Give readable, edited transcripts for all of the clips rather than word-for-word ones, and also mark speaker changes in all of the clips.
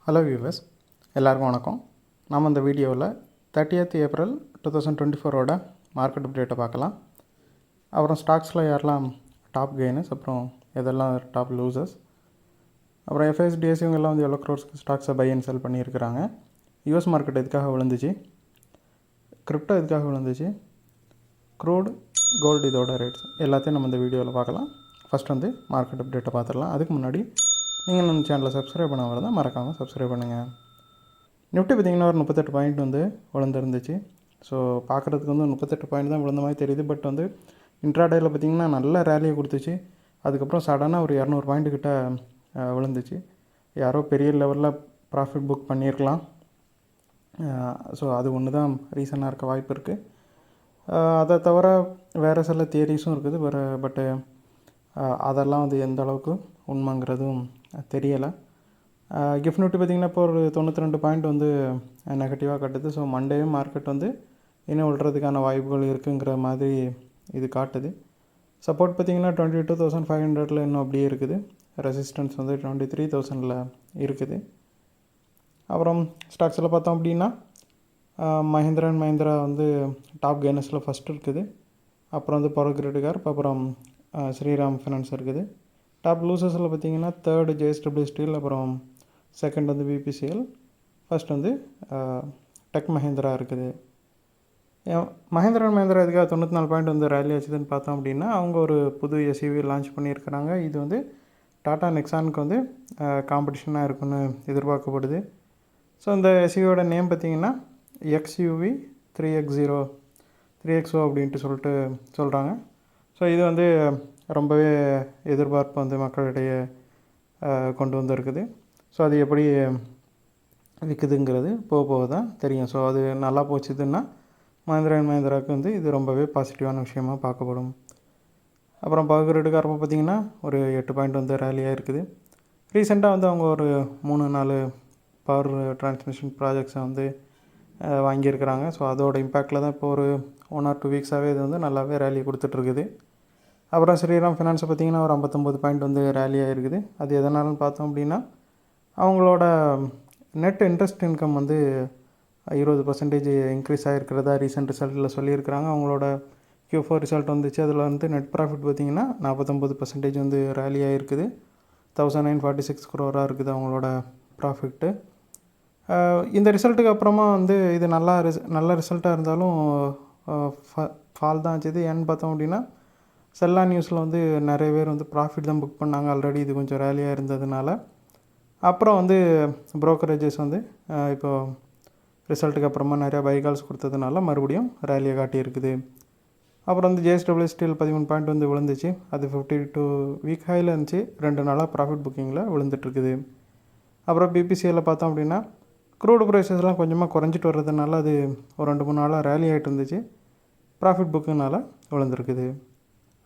Speaker 1: Hello viewers, எல்லாருக்கும் வணக்கம். நாம் இந்த வீடியோவில் 30th April 2024 மார்க்கெட் அப்டேட்டை பார்க்கலாம். அப்புறம் ஸ்டாக்ஸில் யாரெல்லாம் டாப் கெய்னர்ஸ், அப்புறம் எதெல்லாம் டாப் லூசர்ஸ், அப்புறம் எஃப்ஐஎஸ்டிஎஸ் இவங்கெல்லாம் எவ்வளோ க்ரோர்ஸ்க்கு ஸ்டாக்ஸை பை அண்ட் செல் பண்ணியிருக்கிறாங்க, யூஎஸ் மார்க்கெட் எதுக்காக விழுந்துச்சு, கிரிப்டோ எதுக்காக விழுந்துச்சு, க்ரூட், கோல்டு இதோட ரேட்ஸ் எல்லாத்தையும் நம்ம இந்த வீடியோவில் பார்க்கலாம். ஃபஸ்ட் மார்க்கெட் அப்டேட்டை பார்த்துடலாம். அதுக்கு முன்னாடி நீங்கள் நம்ம சேனலை சப்ஸ்கிரைப் பண்ண வரதான் மறக்காமல் சப்ஸ்கிரைப் பண்ணுங்கள். நிஃப்டி பார்த்திங்கன்னா ஒரு 38 பாயிண்ட் விழுந்துருந்துச்சு. ஸோ பார்க்குறதுக்கு 38 பாயிண்ட் தான் விழுந்த மாதிரி தெரியுது. பட் இன்ட்ராடேயில் பார்த்திங்கன்னா நல்ல ரேலியை கொடுத்துச்சு. அதுக்கப்புறம் சடனாக ஒரு 200 பாயிண்ட்டு கிட்ட விழுந்துச்சு. யாரோ பெரிய லெவலில் ப்ராஃபிட் புக் பண்ணியிருக்கலாம். ஸோ அது ஒன்று தான் ரீசனாக இருக்க வாய்ப்பு இருக்குது. அதை தவிர வேறு சில தியரிஸும் இருக்குது. பட்டு அதெல்லாம் எந்த அளவுக்கு உண்மைங்கிறதும் தெரியலை. கிஃப்ட் நிஃப்டி பார்த்திங்கன்னா இப்போ ஒரு 92 பாயிண்ட் நெகட்டிவாக கட்டுது. ஸோ மண்டேயும் மார்க்கெட் இன்னும் விழுறதுக்கான வாய்ப்புகள் இருக்குங்கிற மாதிரி இது காட்டுது. சப்போர்ட் பார்த்திங்கன்னா 22,500 இன்னும் அப்படியே இருக்குது. ரெசிஸ்டன்ஸ் 23,000 இருக்குது. அப்புறம் ஸ்டாக்ஸில் பார்த்தோம் அப்படின்னா மஹிந்திரா அண்ட் மஹிந்திரா டாப் கெய்னர்ஸில் ஃபஸ்ட்டு இருக்குது. அப்புறம் பவர் கிரிட் கார்ப், அப்புறம் ஸ்ரீராம் ஃபினான்ஸ் இருக்குது. டாப் லூசர்ஸில் பார்த்திங்கன்னா தேர்டு ஜேஎஸ்டபிள்யூ ஸ்டீல், அப்புறம் second BPCL, first Tech Mahindra இருக்குது. மஹிந்திரா அண்ட் மஹிந்திரா இதுக்காக 94 பாயிண்ட் ரேலி ஆச்சுதுன்னு பார்த்தோம் அப்படின்னா அவங்க ஒரு புது எஸ்யூவி லான்ச் பண்ணியிருக்கிறாங்க. இது டாடா நெக்ஸானுக்கு காம்படிஷனாக இருக்குன்னு எதிர்பார்க்கப்படுது. ஸோ இந்த எஸ்யூவியோட நேம் பார்த்திங்கன்னா XUV 3XO அப்படின்ட்டு சொல்கிறாங்க. ஸோ இது ரொம்பவே எதிர்பார்ப்பு மக்களிடையே கொண்டு வந்திருக்குது. ஸோ அது எப்படி விற்குதுங்கிறது போக தான் தெரியும். ஸோ அது நல்லா போச்சுதுன்னா மஹிந்திரா அண்ட் மஹிந்திராவுக்கு இது ரொம்பவே பாசிட்டிவான விஷயமாக பார்க்கப்படும். அப்புறம் பவர் கிரிட் கார்ப் பார்த்திங்கன்னா ஒரு 8 பாயிண்ட் ரேலியாக இருக்குது. ரீசெண்டாக அவங்க ஒரு 3-4 பவர் டிரான்ஸ்மிஷன் ப்ராஜெக்ட்ஸை வாங்கியிருக்கிறாங்க. ஸோ அதோட இம்பேக்டில் தான் இப்போ ஒரு 1 or 2 வீக்ஸாகவே இது நல்லாவே ரேலி கொடுத்துட்ருக்குது. அப்புறம் ஸ்ரீராம் ஃபினான்ஸை பார்த்திங்கன்னா ஒரு 59 பாயிண்ட் ரேலியாக இருக்குது. அது எதனாலன்னு பார்த்தோம் அப்படின்னா அவங்களோட நெட் இன்ட்ரெஸ்ட் இன்கம் 20% இன்க்ரீஸ் ஆகிருக்கிறதா ரீசெண்ட் ரிசல்ட்டில் சொல்லியிருக்கிறாங்க. அவங்களோட Q4 ரிசல்ட் வந்துச்சு. அதில் நெட் ப்ராஃபிட் பார்த்திங்கன்னா 49% ரேலியாக இருக்குது. 1946 crore இருக்குது அவங்களோட ப்ராஃபிட்டு. இந்த ரிசல்ட்டுக்கு அப்புறமா இது நல்ல ரிசல்ட்டாக இருந்தாலும் ஃபால் தான் ஆச்சுது. ஏன்னு பார்த்தோம் அப்படின்னா செல்லா நியூஸில் நிறைய பேர் ப்ராஃபிட் தான் புக் பண்ணாங்க. ஆல்ரெடி இது கொஞ்சம் ரேலியாக இருந்ததுனால அப்புறம் ப்ரோக்கரேஜஸ் இப்போது ரிசல்ட்டுக்கு அப்புறமா நிறையா பைகால்ஸ் கொடுத்ததுனால மறுபடியும் ரேலியை காட்டியிருக்குது. அப்புறம் ஜேஎஸ்டபிள்யூ ஸ்டீல் 13 பாயிண்ட் விழுந்துச்சு. அது 52 வீக் ஹையில் இருந்துச்சு. 2 நாளாக ப்ராஃபிட் புக்கிங்கில் விழுந்துட்டுருக்குது. அப்புறம் பிபிசிஎல்ல பார்த்தோம் அப்படின்னா க்ரூட் ப்ரைஸஸ்லாம் கொஞ்சமாக குறைஞ்சிட்டு வர்றதுனால அது ஒரு 2-3 நாளாக ரேலி ஆகிட்டு இருந்துச்சு. ப்ராஃபிட் புக்குனால விழுந்துருக்குது.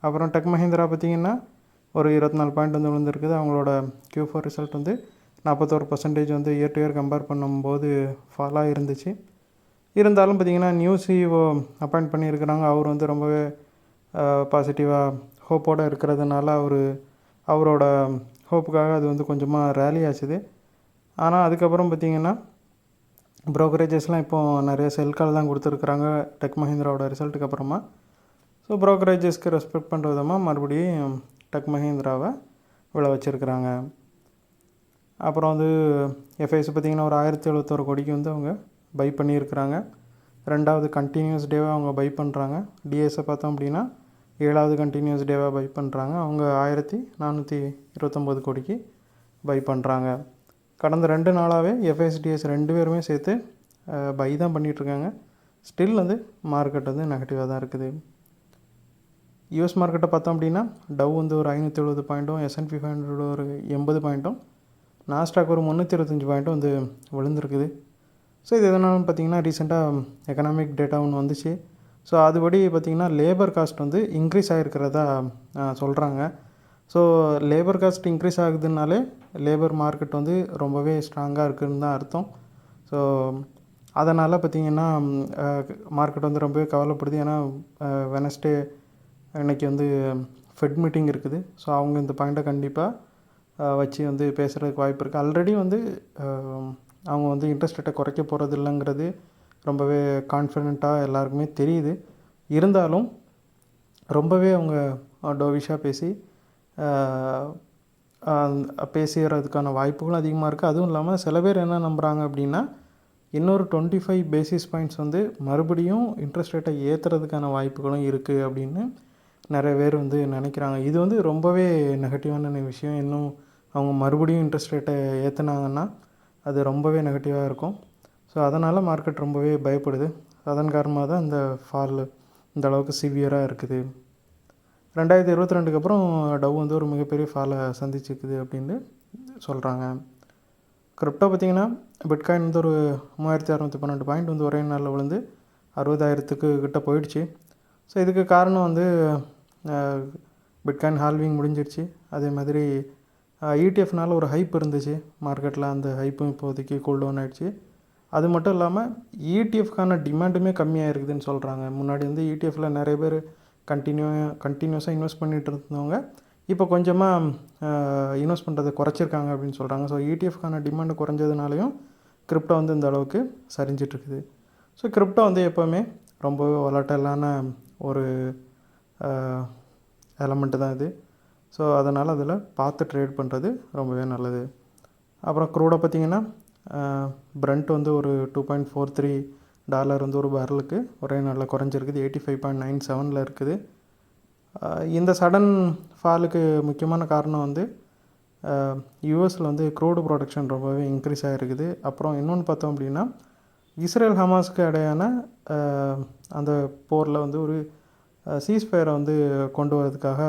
Speaker 1: அப்புறம் டெக் மஹிந்திரா பார்த்திங்கன்னா ஒரு 24 பாயிண்ட் விழுந்துருக்குது. அவங்களோட Q4 result 41% year to year compare பண்ணும்போது ஃபாலாக இருந்துச்சு. இருந்தாலும் பார்த்திங்கன்னா நியூ CEO அப்பாயிண்ட் பண்ணியிருக்கிறாங்க. அவர் ரொம்பவே பாசிட்டிவாக ஹோப்போடு இருக்கிறதுனால அவரோட ஹோப்புக்காக அது கொஞ்சமாக ரேலி ஆச்சுது. ஆனால் அதுக்கப்புறம் பார்த்திங்கன்னா ப்ரோக்கரேஜஸ்லாம் இப்போது நிறைய செல் கால் தான் கொடுத்துருக்குறாங்க டெக் மஹிந்திராவோட ரிசல்ட்டுக்கு அப்புறமா. ஸோ ப்ரோக்கரேஜஸ்க்கு ரெஸ்பெக்ட் பண்ணுற விதமாக மறுபடியும் டெக் மஹிந்திராவை விழ வச்சுருக்கிறாங்க. அப்புறம் எஃப்ஐஎஸ் பார்த்திங்கன்னா ஒரு 1071 கோடிக்கு அவங்க பை பண்ணியிருக்கிறாங்க. 2வது கண்டினியூஸ் டேவாக அவங்க பை பண்ணுறாங்க. டிஎஸை பார்த்தோம் அப்படின்னா 7வது கண்டினியூஸ் டேவாக பை பண்ணுறாங்க. அவங்க 1429 கோடிக்கு பை பண்ணுறாங்க. கடந்த 2 நாளாகவே எஃப்ஐஎஸ்டிஎஸ் 2 பேருமே சேர்த்து பை தான் பண்ணிகிட்ருக்காங்க. ஸ்டில் மார்க்கெட் நெகட்டிவாக தான் இருக்குது. யூஎஸ் மார்க்கெட்டை பார்த்தோம் அப்படின்னா டவ் ஒரு 570 பாயிண்ட்டும், S&P 500 ஒரு 80 பாயிண்ட்டும், நாஸ்டாக் ஒரு 325 பாயிண்ட்டும் விழுந்துருக்குது. ஸோ இது எதனாலும் பார்த்திங்கன்னா ரீசெண்டாக எக்கனாமிக் டேட்டா ஒன்று வந்துச்சு. ஸோ அதுபடி பார்த்திங்கன்னா லேபர் காஸ்ட் இன்க்ரீஸ் ஆகிருக்கிறதா சொல்கிறாங்க. ஸோ லேபர் காஸ்ட் இன்க்ரீஸ் ஆகுதுனாலே லேபர் மார்க்கெட் ரொம்பவே ஸ்ட்ராங்காக இருக்குதுன்னு தான் அர்த்தம். ஸோ அதனால் பார்த்திங்கன்னா மார்க்கெட் ரொம்பவே கவலைப்படுது. ஏன்னா வெனஸ்டே இன்றைக்கி ஃபெட் மீட்டிங் இருக்குது. ஸோ அவங்க இந்த பாயிண்ட்டை கண்டிப்பாக வச்சு வந்து பேசுகிறதுக்கு வாய்ப்பு இருக்குது. ஆல்ரெடி வந்து அவங்க வந்து இன்ட்ரெஸ்ட் ரேட்டை குறைக்க போகிறது இல்லைங்கிறது ரொம்பவே கான்ஃபிடெண்ட்டாக எல்லாருக்குமே தெரியுது. இருந்தாலும் ரொம்பவே அவங்க டோவிஷாக பேசுகிறதுக்கான வாய்ப்புகளும் அதிகமாக இருக்குது. அதுவும் இல்லாமல் சில பேர் என்ன நம்புகிறாங்க அப்படின்னா, இன்னொரு 25 பேசிஸ் பாயிண்ட்ஸ் வந்து மறுபடியும் இன்ட்ரெஸ்ட் ரேட்டை ஏற்றுறதுக்கான வாய்ப்புகளும் இருக்குது அப்படின்னு நிறைய பேர் வந்து நினைக்கிறாங்க. இது வந்து ரொம்பவே நெகட்டிவான விஷயம். இன்னும் அவங்க மறுபடியும் இன்ட்ரெஸ்ட் ரேட்டை ஏற்றுனாங்கன்னா அது ரொம்பவே நெகட்டிவாக இருக்கும். ஸோ அதனால் மார்க்கெட் ரொம்பவே பயப்படுது. அதன் காரணமாக தான் இந்த ஃபால் இந்த அளவுக்கு சிவியராக இருக்குது. 2022க்கு அப்புறம் டவ் வந்து ஒரு மிகப்பெரிய ஃபாலை சந்திச்சிருக்குது அப்படின்னு சொல்கிறாங்க. கிரிப்டோ பார்த்திங்கன்னா பிட்காயின் வந்து ஒரு 3612 பாயிண்ட் வந்து ஒரே நாளில் விழுந்து 60,000க்கு கிட்ட போயிடுச்சு. ஸோ இதுக்கு காரணம் வந்து பிட்காயின் ஹால்விங் முடிஞ்சிருச்சு. அதே மாதிரி ETF ஒரு ஹைப் இருந்துச்சு மார்க்கெட்டில். அந்த ஹைப்பும் இப்போதைக்கு கூல் டவுன் ஆகிடுச்சு. அது மட்டும் இல்லாமல் ETF டிமாண்டுமே கம்மியாக இருக்குதுன்னு சொல்கிறாங்க. முன்னாடி வந்து ETF நிறைய பேர் கண்டினியூஸாக இன்வெஸ்ட் பண்ணிகிட்டு இருந்தவங்க இப்போ கொஞ்சமாக இன்வெஸ்ட் பண்ணுறதை குறைச்சிருக்காங்க அப்படின்னு சொல்கிறாங்க. ஸோ ETF டிமாண்டு குறைஞ்சதுனாலையும் கிரிப்டோ வந்து இந்த அளவுக்கு சரிஞ்சிட்ருக்குது. ஸோ கிரிப்டோ வந்து எப்போவுமே ரொம்பவே வாலட்டைலான ஒரு எலமெண்ட்டு தான் இது. ஸோ அதனால் அதில் பார்த்து ட்ரேட் பண்ணுறது ரொம்பவே நல்லது. அப்புறம் க்ரூடை பார்த்திங்கன்னா பிரண்ட் வந்து ஒரு $2.43 வந்து ஒரு பேரலுக்கு ஒரே நாளில் குறைஞ்சிருக்குது. 85.97 இருக்குது. இந்த சடன் ஃபாலுக்கு முக்கியமான காரணம் வந்து யூஎஸில் வந்து க்ரூடு ப்ரொடக்ஷன் ரொம்பவே இன்க்ரீஸ் ஆகிருக்குது. அப்புறம் இன்னொன்று பார்த்தோம் அப்படின்னா, இஸ்ரேல் ஹமாஸ்க்கு இடையான அந்த போரில் வந்து ஒரு சீஸ்ஃபயரை வந்து கொண்டு வரதுக்காக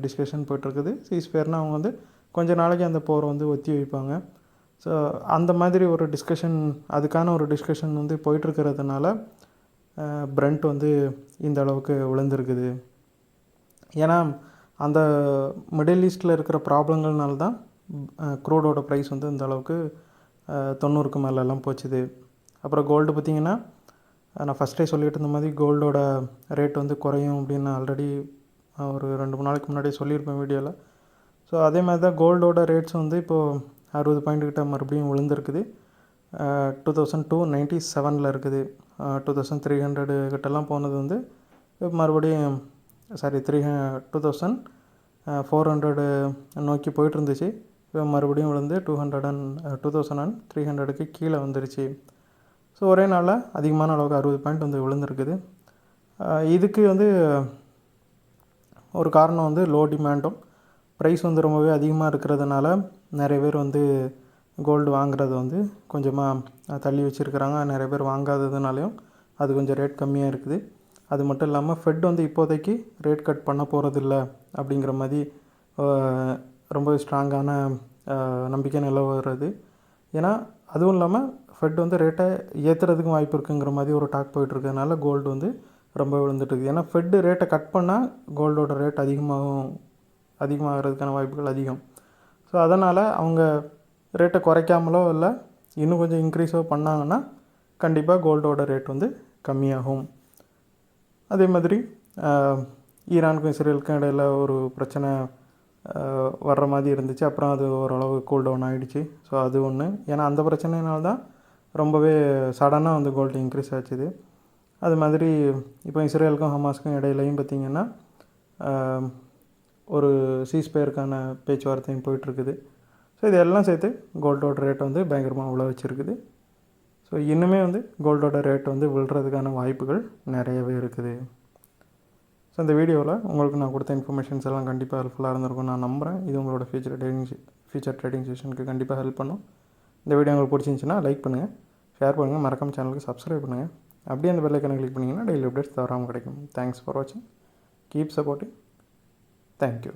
Speaker 1: டிஸ்கஷன் போய்ட்டுருக்குது. சீஸ்ஃபயர்னால் அவங்க வந்து கொஞ்ச நாளைக்கு அந்த போரை வந்து ஒத்தி வைப்பாங்க. ஸோ அந்த மாதிரி ஒரு டிஸ்கஷன், அதுக்கான ஒரு டிஸ்கஷன் வந்து போயிட்டுருக்கிறதுனால பிரண்ட் வந்து இந்த அளவுக்கு விழுந்திருக்குது. ஏன்னா அந்த மிடில் ஈஸ்ட்டில் இருக்கிற ப்ராப்ளங்கள்னால தான் க்ரூடோட ப்ரைஸ் வந்து இந்த அளவுக்கு 90க்கு மேலெல்லாம் போச்சுது. அப்புறம் கோல்டு பார்த்திங்கன்னா, நான் ஃபஸ்ட்டே சொல்லிட்டு இருந்த மாதிரி கோல்டோட ரேட் வந்து குறையும் அப்படின்னு நான் ஆல்ரெடி ஒரு 2-3 நாளைக்கு முன்னாடியே சொல்லியிருப்பேன் வீடியோவில். ஸோ அதே மாதிரி தான் கோல்டோட ரேட்ஸ் வந்து இப்போது 60 பாயிண்ட் கிட்ட மறுபடியும் விழுந்திருக்குது. 2297 இருக்குது. 2300 கிட்டலாம் போனது வந்து மறுபடியும் 2400 நோக்கி போயிட்டு இருந்துச்சு. இப்போ மறுபடியும் விழுந்து 2300க்கு கீழே வந்துருச்சு. ஸோ ஒரே நாளில் அதிகமான அளவுக்கு 60 பாயிண்ட் வந்து விழுந்திருக்குது. இதுக்கு வந்து ஒரு காரணம் வந்து லோ டிமாண்டும், ப்ரைஸ் வந்து ரொம்பவே அதிகமாக இருக்கிறதுனால நிறைய பேர் வந்து கோல்டு வாங்குறது வந்து கொஞ்சமாக தள்ளி வச்சுருக்கிறாங்க. நிறைய பேர் வாங்காததுனாலையும் அது கொஞ்சம் ரேட் கம்மியாக இருக்குது. அது மட்டும் இல்லாமல் ஃபெட் வந்து இப்போதைக்கு ரேட் கட் பண்ண போகிறதில்ல அப்படிங்கிற மாதிரி ரொம்ப ஸ்ட்ராங்கான நம்பிக்கை நிலவுறது. ஏன்னா அதுவும் இல்லாமல் ஃபெட் வந்து ரேட்டை ஏற்றுறதுக்கும் வாய்ப்பு இருக்குங்கிற மாதிரி ஒரு டாக் போயிட்டுருக்கனால கோல்டு வந்து ரொம்ப விழுந்துட்டுருக்கு. ஏன்னா ஃபெட்டு ரேட்டை கட் பண்ணால் கோல்டோட ரேட் அதிகமாகிறதுக்கான வாய்ப்புகள் அதிகம். ஸோ அதனால் அவங்க ரேட்டை குறைக்காமலோ இல்லை இன்னும் கொஞ்சம் இன்க்ரீஸோ பண்ணாங்கன்னா கண்டிப்பாக கோல்டோட ரேட் வந்து கம்மியாகும். அதே மாதிரி ஈரானுக்கும் இஸ்ரேலுக்கும் இடையில் ஒரு பிரச்சனை வர்ற மாதிரி இருந்துச்சு. அப்புறம் அது ஓரளவு கூல் டவுன் ஆகிடுச்சு. ஸோ அது ஒன்று. ஏன்னா அந்த பிரச்சனையினால தான் ரொம்பவே சடனாக வந்து கோல்டு இன்க்ரீஸ் ஆச்சுது. அது மாதிரி இப்போ இஸ்ரேலுக்கும் ஹமாஸ்க்கும் இடையிலையும் பார்த்திங்கன்னா ஒரு சீஸ்ஃபயருக்கான பேச்சுவார்த்தையும் போயிட்டுருக்குது. ஸோ இதெல்லாம் சேர்த்து கோல்டோட ரேட் வந்து பயங்கரமாக உள்ள வச்சுருக்குது. ஸோ இன்னுமே வந்து கோல்டோட ரேட் வந்து விழுறதுக்கான வாய்ப்புகள் நிறையவே இருக்குது. ஸோ இந்த வீடியோவில் உங்களுக்கு நான் கொடுத்த இன்ஃபர்மேஷன்ஸ் எல்லாம் கண்டிப்பாக ஹெல்ப்ஃபுல்லாக இருந்திருக்கும் நான் நம்புகிறேன். இது உங்களோட ஃபியூச்சர் ட்ரேடிங் செஷனுக்கு கண்டிப்பாக ஹெல்ப் பண்ணும். இந்த வீடியோ உங்களுக்கு பிடிச்சிருந்துச்சின்னா லைக் பண்ணுங்கள், ஷேர் பண்ணுங்கள், மறக்காம சேனலுக்கு சப்ஸ்கிரைப் பண்ணுங்கள். அப்படியே அந்த பெல் ஐக்கானை கிளிக் பண்ணிங்கன்னா டெய்லி அப்டேட்ஸ் தவறாமல் கிடைக்கும். தேங்க்ஸ் ஃபார் வாட்சிங். Keep supporting. தேங்க்யூ.